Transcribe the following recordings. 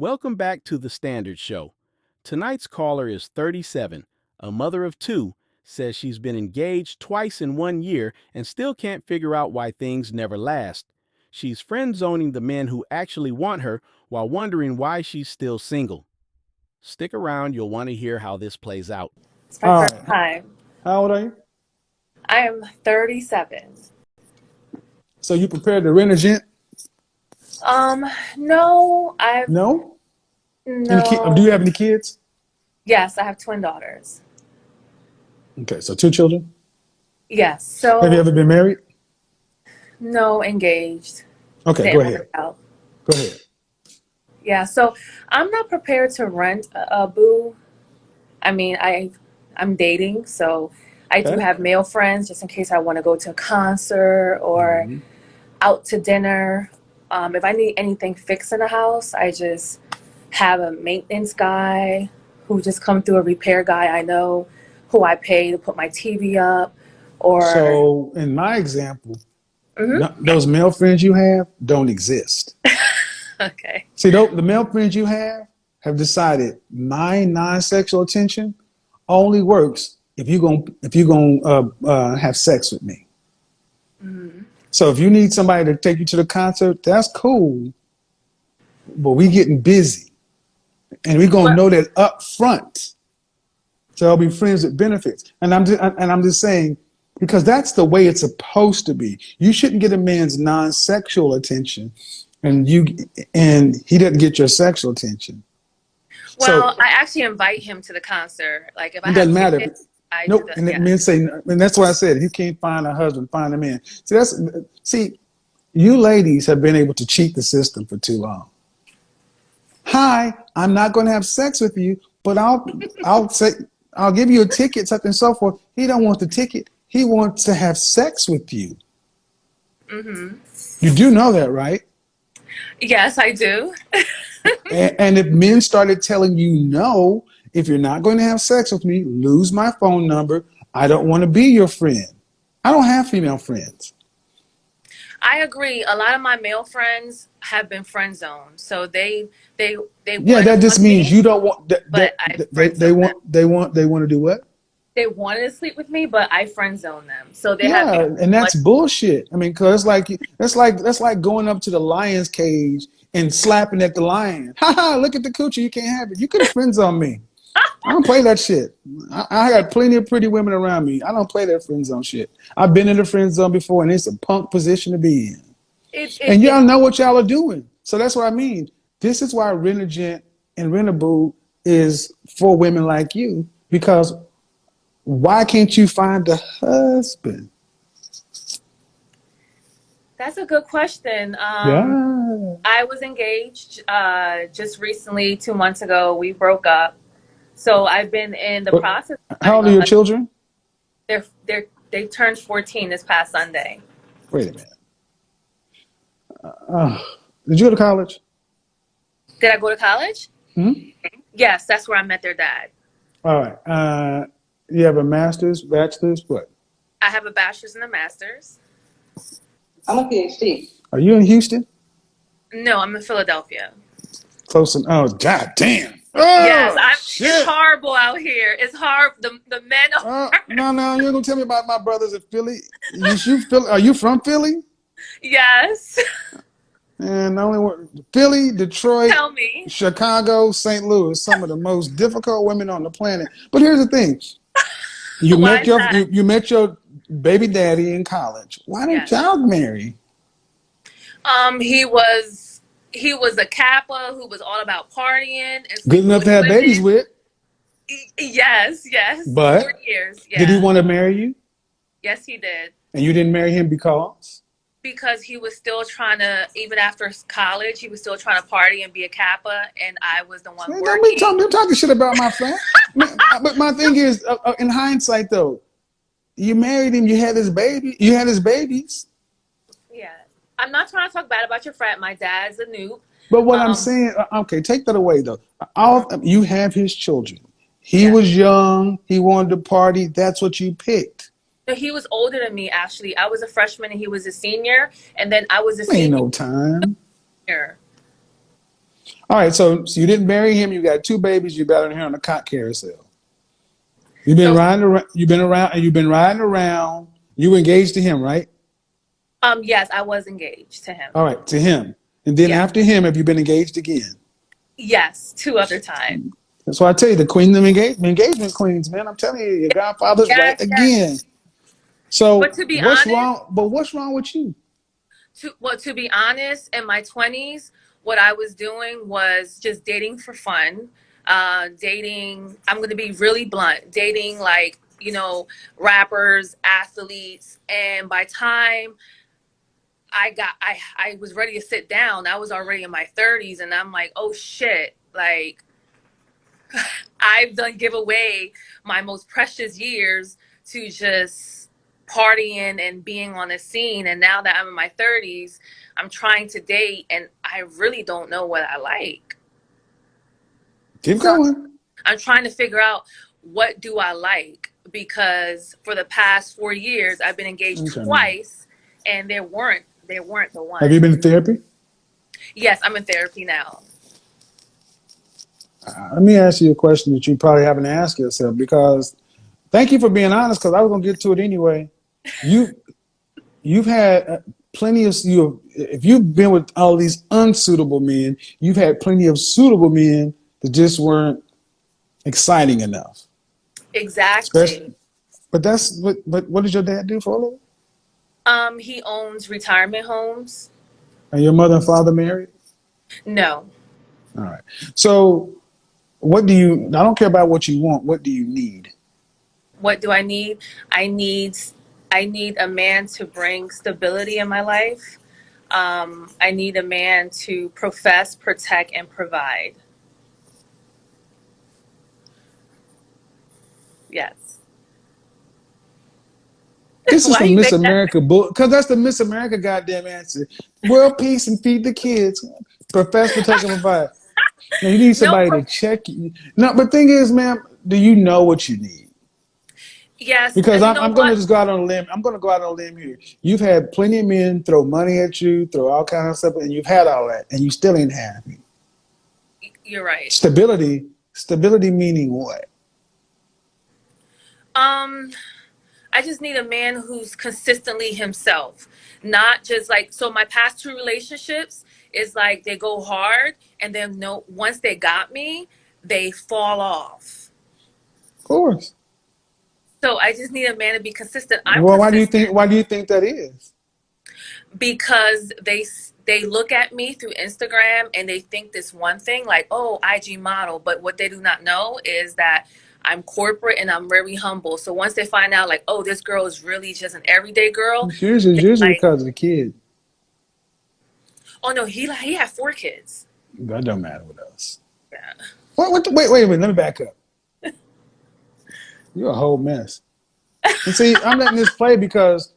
Welcome back to The Standard Show. Tonight's caller is 37, a mother of two, says she's been engaged twice in 1 year and still can't figure out why things never last. She's friend zoning the men who actually want her while wondering why she's still single. Stick around, you'll want to hear how this plays out. It's my first time. How old are you? I am 37. So you prepared to rent a gent? No, I've No? no. Do you have any kids? Yes, I have twin daughters. Okay, so 2 children. Yes. Have you So ever been married? no, engaged. Okay, go Didn't work ahead. out. Go ahead. Yeah. So I'm not prepared to rent a boo. I mean, I'm dating, so I do Okay. have male friends just in case I want to go to a concert or hmm out to dinner. If I need anything fixed in the house, I just have a maintenance guy who just come through, a repair guy I know who I pay to put my TV up or So in my example, Mhm. no, those male friends you have don't exist. Okay. See, the male friends you have decided my non-sexual attention only works if you gonna have sex with me. Mhm. So if you need somebody to take you to the concert, that's cool. But we getting busy, and we gonna Well, know that up front. So I'll be friends with benefits, and I'm just saying because that's the way it's supposed to be. You shouldn't get a man's non-sexual attention, and he doesn't get your sexual attention. So well, I actually invite him to the concert. Like if I it have doesn't matter. tickets, I do Nope. the And yeah. men say, and that's why I said, if you can't find a husband, find a man. See, you ladies have been able to cheat the system for too long. Hi, I'm not going to have sex with you, but I'll say I'll give you a ticket, such and so forth. He don't want the ticket. He wants to have sex with you. Mhm. You do know that, right? Yes, I do. And if men started telling you no, if you're not going to have sex with me, lose my phone number. I don't want to be your friend. I don't have female friends. I agree. A lot of my male friends have been friend zoned, so they they Yeah, wanted to that just fuck means me, you don't want that. but I friend They zoned them. want to do what? They wanted to sleep with me, but I friend zoned them. So they have Yeah, gained and much. that's bullshit. I mean, cause that's like going up to the lion's cage and slapping at the lion. Ha ha! Look at the coochie. You can't have it. You could have friends on me. I don't play that shit. I got plenty of pretty women around me. I don't play that friend zone shit. I've been in the friend zone before, and it's a punk position to be in. And It y'all know what y'all are doing. So that's what I mean. This is why Rent-A-Gent and Rent-A-Boo is for women like you. Because why can't you find a husband? That's a good question. Yeah. I was engaged just recently, 2 months ago. We broke up, so I've been in the But process of how finding old are a your husband. children? They turned 14 this past Sunday. Wait a minute. Uh, did you go to college? Did I go to college? Hmm? Yes, that's where I met their dad. All right. You have a master's, bachelor's, what? I have a bachelor's and a master's. I'm a PhD. Are you in Houston? No, I'm in Philadelphia. Close. Oh, god damn. Yes, Oh, it's shit. horrible out here. It's hard. The men are. No, no, you ain't gonna tell me about my brothers in Philly. Are you from Philly? Yes. And the only one, Philly, Detroit, Tell me. Chicago, St. Louis, some of the most difficult women on the planet. But here's the thing: Why is that? you met your baby daddy in college. Why didn't Yes. y'all marry? He was a Kappa who was all about partying and Good sleeping enough with to have babies women. with, Yes, yes. but 4 years. did he Yeah. want to marry you? Yes, he did. And you didn't marry him because? Because he was still trying to, even after college, he was still trying to party and be a Kappa, and I was the one Man, don't working. talking shit about my friend. But my thing is, in hindsight, though, you married him. You had his baby. You had his babies. Yeah. I'm not trying to talk bad about your friend. My dad's a noob. But what I'm Um, saying, okay, take that away though. mhm. You have his children. He Yes. was young. He wanted to party. That's what you picked. So he was older than me, actually. I was a freshman and he was a senior, and then I was a Ain't senior. no time. All right, so you didn't marry him. You got 2 babies. You're battling here on the cock carousel. You've been So riding around. You've been around, and you've been riding around. You were engaged to him, right? yes, I was engaged to him. All right, to him, and then Yeah. after him, have you been engaged again? Yes, 2 other times. That's why I tell you, the queen of engagement queens, man. I'm telling you, your godfather's right Yes, yes. again. So But to be what's honest, wrong? But what's wrong with you? to be honest, in my 20s, what I was doing was just dating for fun. Dating, I'm going to be really blunt, dating like, rappers, athletes. And by time I was ready to sit down, I was already in my 30s, and I'm like, oh shit, like I've done give away my most precious years to just partying and being on the scene. And now that I'm in my 30s, I'm trying to date, and I really don't know what I like. Keep So going. I'm trying to figure out, what do I like? Because for the past 4 years, I've been engaged Okay, man. twice, and they weren't the Have you one. been in therapy? Yes, I'm in therapy now. Let me ask you a question that you probably haven't asked yourself because thank you for being honest because I was gonna get to it anyway. You you've had plenty of you. If you've been with all these unsuitable men, you've had plenty of suitable men that just weren't exciting enough. Exactly. Especially, but that's but what does your dad do for a living? He owns retirement homes. Are your mother and father married? No. All right. So what do you? I don't care about what you want. What do you need? What do I need? I need I need a man to bring stability in my life. I need a man to profess, protect, and provide. Yes. This is Why some you Miss make that? America bull because that's the Miss America goddamn answer. World peace and feed the kids. Profess, protect, and provide. Now you need No. somebody to check you. No, but thing is, ma'am, do you know what you need? Yes, Because and you I'm, know I'm going to what? just go out on a limb. I'm going to go out on a limb here. You've had plenty of men throw money at you, throw all kind of stuff, and you've had all that, and you still ain't happy. You're right. Stability meaning what? Um, I just need a man who's consistently himself, not just like, so my past 2 relationships is like they go hard, and then no, once they got me, they fall off. Of course. So I just need a man to be consistent. I'm Well, why do you consistent think? Why do you think that is? because they look at me through Instagram, and they think this one thing, like, oh, IG model, but what they do not know is that I'm corporate and I'm very humble. So once they find out, like, oh, this girl is really just an everyday girl, It's they usually like, because of the kid. oh no, he had 4 kids. That don't matter with us. Yeah. Wait a minute. Let me back up. You're a whole mess. And see, I'm letting this play because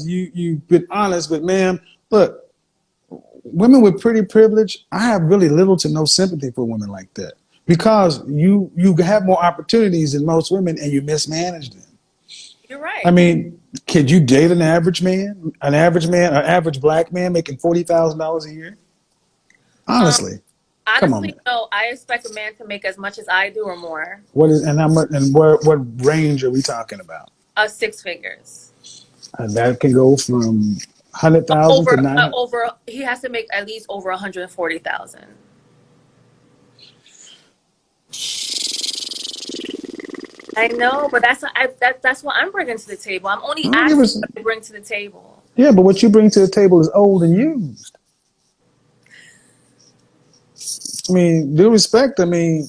you've been honest. But ma'am, look, women with pretty privilege, I have really little to no sympathy for women like that because you have more opportunities than most women and you mismanage them. You're I right. mean, could you date an average black man making $40,000 a year? Um, Honestly, come on, honestly, man. no, I expect a man to make as much as I do or more. What is and how much and what range are we talking about? 6 figures. That can go from 100,000 to 900. He has to make at least over 140,000. I know, but that's what I'm bringing to the table. I'm I only don't give asking us, what to bring to the table. yeah, but what you bring to the table is old and used. I mean, due respect. I mean,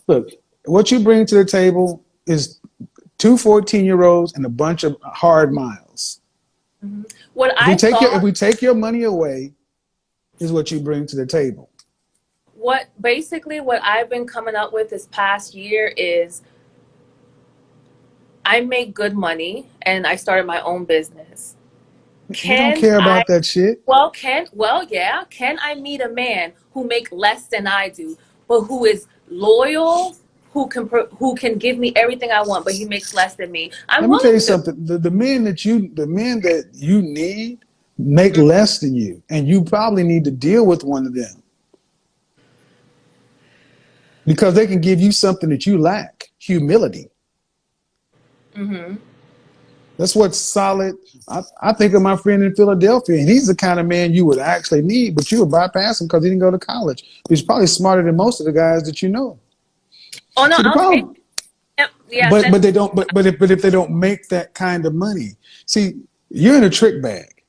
look, what you bring to the table is two 14-year-olds and a bunch of hard miles. Mhm. What If we I thought, take your money away, is what you bring to the table. what I've been coming up with this past year is, I make good money and I started my own business. We don't Can care I about that shit. yeah, can I meet a man who make less than I do, but who is loyal, who can give me everything I want, but he makes less than me? I'm Let me tell willing you to. something. The men that you need make less than you, and you probably need to deal with one of them because they can give you something that you lack: humility. Mm-hmm. That's what's solid. I think of my friend in Philadelphia, and he's the kind of man you would actually need, but you would bypass him because he didn't go to college. He's probably smarter than most of the guys that you know. Oh no, See, the I'll take. problem, Yep. Yeah. but they don't. But if they don't make that kind of money, see, you're in a trick bag.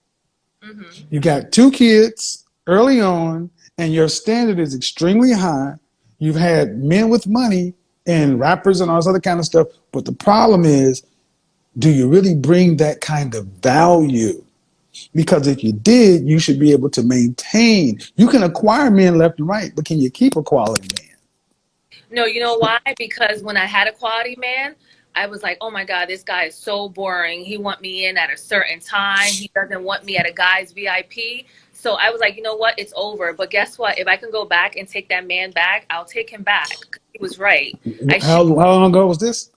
Mm-hmm. You got 2 kids early on, and your standard is extremely high. You've had men with money and rappers and all this other kind of stuff, but the problem is, do you really bring that kind of value? Because if you did, you should be able to maintain. You can acquire men left and right, but can you keep a quality man? No, you know why? Because when I had a quality man, I was like, oh my God, this guy is so boring. He want me in at a certain time. He doesn't want me at a guy's VIP. So I was like, you know what? It's over. But guess what? If I can go back and take that man back, I'll take him back. He was right. I How should. long ago was this?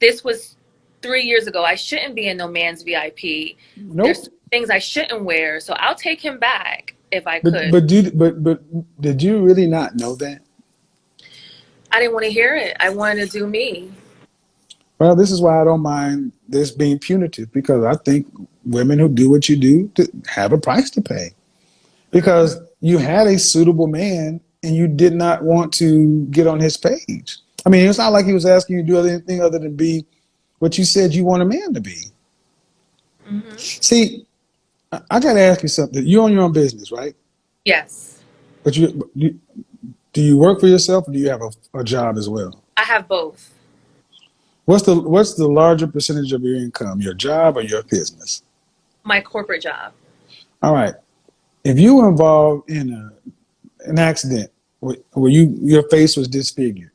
This was 3 years ago. I shouldn't be in no man's VIP. Nope. There's things I shouldn't wear. So I'll take him back if I But could. but did you really not know that? I didn't want to hear it. I wanted to do me. Well, this is why I don't mind this being punitive, because I think women who do what you do have a price to pay. Because you had a suitable man and you did not want to get on his page. I mean, it's not like he was asking you to do anything other than be what you said you want a man to be. Mm-hmm. See, I got to ask you something. You own your own business, right? Yes. But do you work for yourself, or do you have a job as well? I have both. What's the larger percentage of your income, your job or your business? My corporate job. All right. If you were involved in an accident where your face was disfigured,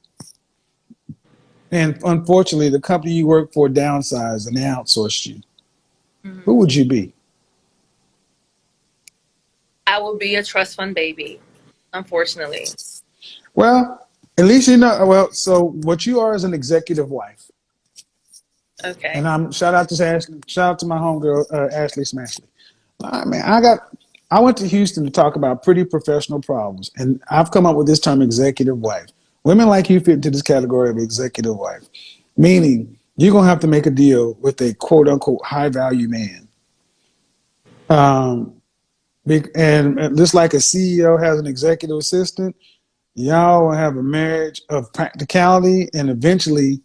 and unfortunately the company you work for downsized and they outsourced you, Mm-hmm. who would you be? I will be a trust fund baby, unfortunately. Well, at least you know. Well, so what you are is an executive wife, Okay. and I'm shout out to Ashley. Shout out to my homegirl Ashley Smashley. I mean, I went to Houston to talk about pretty professional problems, and I've come up with this term, executive wife. Women like you fit into this category of executive wife, meaning you're gonna have to make a deal with a quote unquote high value man. Um, and just like a CEO has an executive assistant, y'all will have a marriage of practicality, and eventually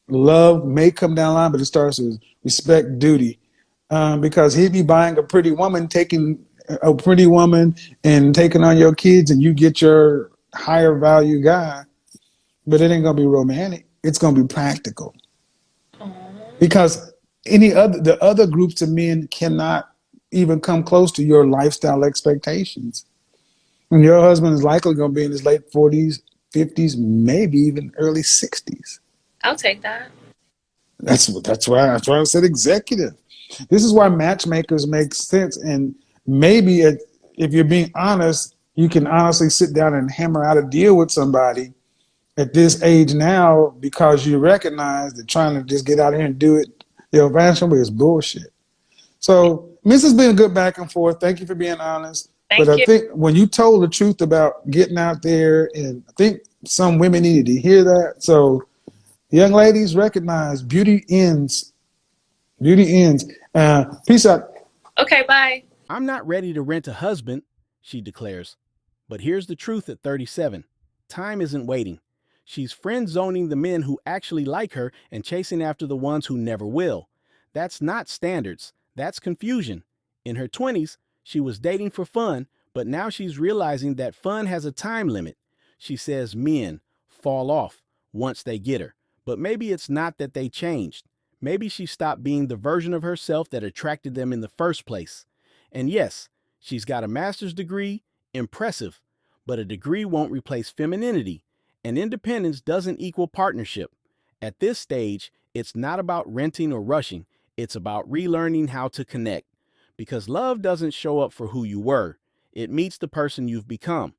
love may come down the line, but it starts with respect, duty. Because he'd be buying taking a pretty woman and taking on your kids, and you get your higher value guy, but it ain't gonna be romantic. It's gonna be practical, Aw. because the other groups of men cannot even come close to your lifestyle expectations. And your husband is likely gonna be in his late 40s, 50s, maybe even early 60s. I'll take that. That's why I said executive. This is why matchmakers make sense, and maybe if you're being honest, you can honestly sit down and hammer out a deal with somebody at this age now, because you recognize that trying to just get out here and do it the old-fashioned way is bullshit. So, this has been a good back and forth. Thank you for being honest. Thank But I you. think when you told the truth about getting out there, and I think some women needed to hear that. So, young ladies, recognize beauty ends. Beauty ends. Peace out. Okay, bye. I'm not ready to rent a husband, she declares. But here's the truth at 37. Time isn't waiting. She's friend zoning the men who actually like her and chasing after the ones who never will. That's not standards. That's confusion. In her 20s, she was dating for fun, but now she's realizing that fun has a time limit. She says men fall off once they get her. But maybe it's not that they changed. Maybe she stopped being the version of herself that attracted them in the first place. And yes, she's got a master's degree, impressive, but a degree won't replace femininity, and independence doesn't equal partnership. At this stage, it's not about renting or rushing, it's about relearning how to connect. Because love doesn't show up for who you were, it meets the person you've become.